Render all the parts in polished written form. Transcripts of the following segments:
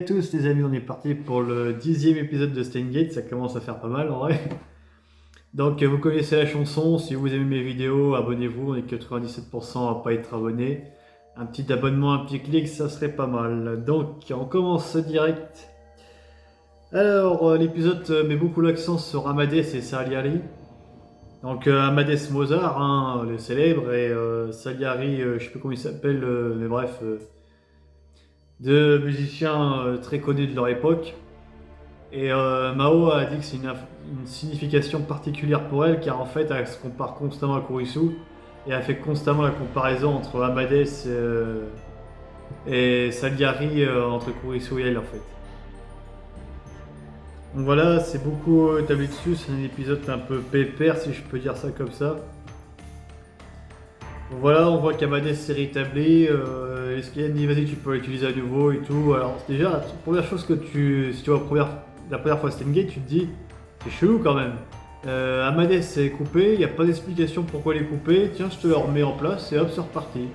À tous les amis, on est parti pour le 10e épisode de Steins Gate, ça commence à faire pas mal en vrai. Donc vous connaissez la chanson, si vous aimez mes vidéos, abonnez-vous, on est que 97% à pas être abonné. Un petit abonnement, un petit clic, ça serait pas mal. Donc on commence direct. Alors l'épisode met beaucoup l'accent sur Amadès et Salieri. Donc Amadès Mozart, hein, le célèbre, et Salieri, je sais plus comment il s'appelle, mais bref, deux musiciens très connus de leur époque. Et Mao a dit que c'est une signification particulière pour elle, car en fait, elle se compare constamment à Kurisu, et elle fait constamment la comparaison entre Amadès et Salieri, entre Kurisu et elle, en fait. Donc voilà, c'est beaucoup établi dessus, c'est un épisode un peu pépère, si je peux dire ça comme ça. Donc voilà, on voit qu'Amadès s'est rétabli, est-ce qu'il y a dit vas-y tu peux l'utiliser à nouveau et tout. Alors déjà, la première chose que si tu vois la première fois Steins Gate, tu te dis, c'est chelou quand même. Amadès est coupé, il n'y a pas d'explication pourquoi il est coupé, tiens je te le remets en place et hop c'est reparti.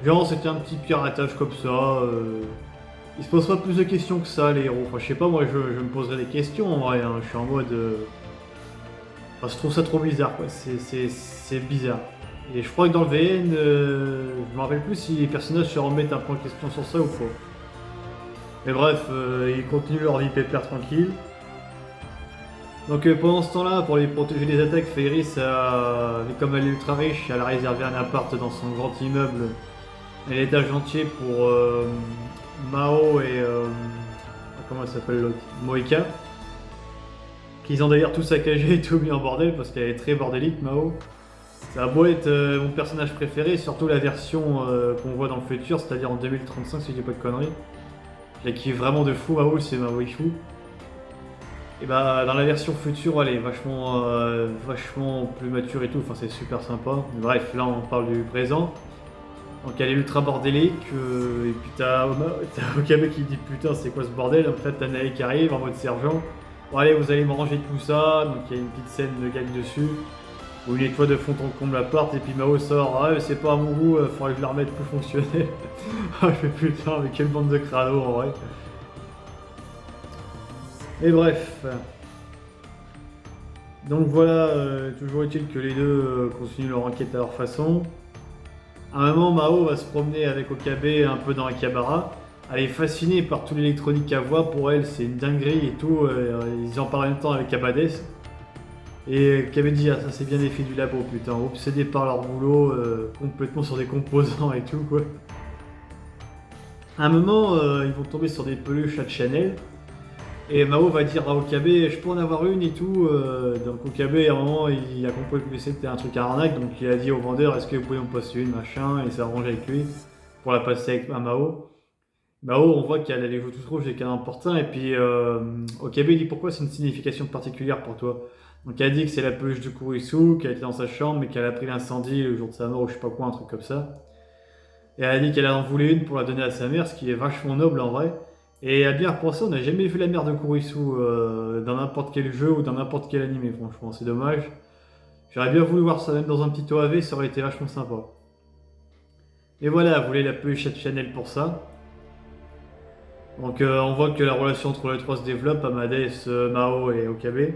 Genre c'était un petit piratage comme ça, ils se posent pas plus de questions que ça les héros. Enfin je sais pas, moi je me poserais des questions en vrai, hein. Je suis en mode... Enfin, je trouve ça trop bizarre quoi, c'est bizarre. Et je crois que dans le VN, je me rappelle plus si les personnages se remettent un point de question sur ça ou pas. Mais bref, ils continuent leur vie pépère tranquille. Donc pendant ce temps-là, pour les protéger des attaques, Fairy, comme elle est ultra riche, elle a réservé un appart dans son grand immeuble à l'étage entier pour Mao et... comment elle s'appelle l'autre, Moeka. Qu'ils ont d'ailleurs tout saccagé et tout mis en bordel parce qu'elle est très bordélique, Mao. Ça a beau être mon personnage préféré, surtout la version qu'on voit dans le futur, c'est-à-dire en 2035 si je dis pas de conneries. Et qui est vraiment de fou, Mao, c'est ma waifu. Et bah dans la version future, elle est vachement plus mature et tout, enfin c'est super sympa. Mais bref, là on parle du présent. Donc elle est ultra bordélique, et puis t'as Okabe qui dit putain c'est quoi ce bordel, en fait t'as Nae qui arrive en mode sergent. Bon allez vous allez me ranger tout ça, donc il y a une petite scène de gagne dessus. Où il nettoie de fond en comble l'appart et puis Mao sort, ah c'est pas à mon goût, faudrait que je la remette plus fonctionnelle. Ah je fais putain mais quelle bande de crado en vrai. Et bref. Donc voilà, toujours est-il que les deux continuent leur enquête à leur façon. À un moment, Mao va se promener avec Okabe un peu dans Akihabara. Elle est fascinée par tout l'électronique qu'elle voit, pour elle c'est une dinguerie et tout. Ils en parlent en même temps avec Amadès. Et Okabe dit, ah ça c'est bien les filles du labo putain, obsédés par leur boulot, complètement sur des composants et tout quoi. À un moment, ils vont tomber sur des peluches à Chanel. Et Mao va dire à Okabe, je peux en avoir une et tout. Donc Okabe, à un moment, il a compris que c'était un truc à arnaque, donc il a dit au vendeur, est-ce que vous pouvez en passer une, machin, et il s'est arrangé avec lui pour la passer à Mao. Mao, on voit qu'elle a les joues toutes rouges et qu'elle en porte un, et puis Okabe dit pourquoi c'est une signification particulière pour toi. Donc elle a dit que c'est la peluche de Kurisu, qu'elle était dans sa chambre, mais qu'elle a pris l'incendie le jour de sa mort, ou je sais pas quoi, un truc comme ça. Et elle a dit qu'elle en voulait une pour la donner à sa mère, ce qui est vachement noble en vrai. Et à bien repenser, on n'a jamais vu la mère de Kurisu dans n'importe quel jeu ou dans n'importe quel animé, franchement, c'est dommage. J'aurais bien voulu voir ça même dans un petit OAV, ça aurait été vachement sympa. Et voilà, elle voulait la peluche de Chanel pour ça. Donc on voit que la relation entre les trois se développe, Amadès, Mao et Okabe.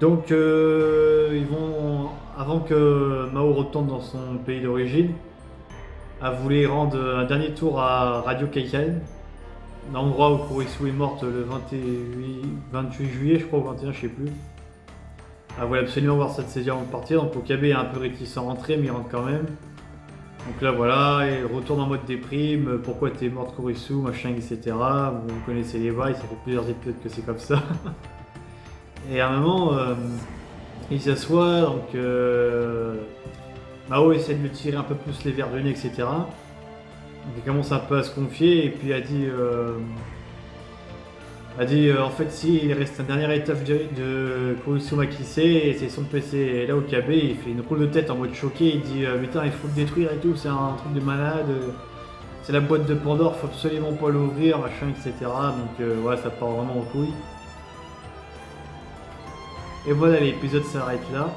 Donc ils vont, avant que Mao retourne dans son pays d'origine, elle voulait rendre un dernier tour à Radio Kaikan, l'endroit où Kurisu est morte le 28 juillet, je crois, ou 21, je sais plus. Elle voulait absolument voir cette saisie avant de partir, donc Okabe est un peu réticent à rentrer, mais il rentre quand même. Donc là voilà, il retourne en mode déprime, pourquoi t'es morte Kurisu, machin, etc. Bon, vous connaissez les bails, ça fait plusieurs épisodes que c'est comme ça. Et à un moment, il s'assoit, donc Mao essaie de lui tirer un peu plus les verres de nez, etc. Donc il commence un peu à se confier, et puis a dit en fait si il reste un dernier étage de Kurisu Makise et c'est son PC. Et là Okabe il fait une roule de tête en mode choqué, il dit putain il faut le détruire et tout, c'est un truc de malade, c'est la boîte de Pandore, faut absolument pas l'ouvrir, machin, etc. Donc voilà, ça part vraiment en couille. Et voilà, l'épisode s'arrête là.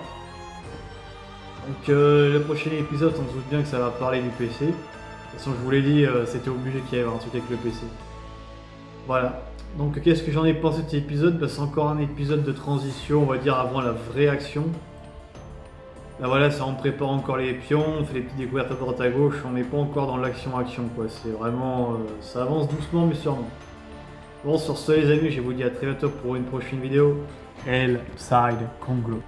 Donc le prochain épisode, on se doute bien que ça va parler du PC. De toute façon, je vous l'ai dit, c'était obligé qu'il y ait un truc avec le PC. Voilà. Donc qu'est-ce que j'en ai pensé de cet épisode? Bah, c'est encore un épisode de transition, on va dire, avant la vraie action. Là voilà, ça on prépare encore les pions, on fait les petites découvertes à droite à gauche, on n'est pas encore dans l'action-action quoi. C'est vraiment... ça avance doucement mais sûrement. Bon, sur ce les amis, je vous dis à très bientôt pour une prochaine vidéo. El Side Congo.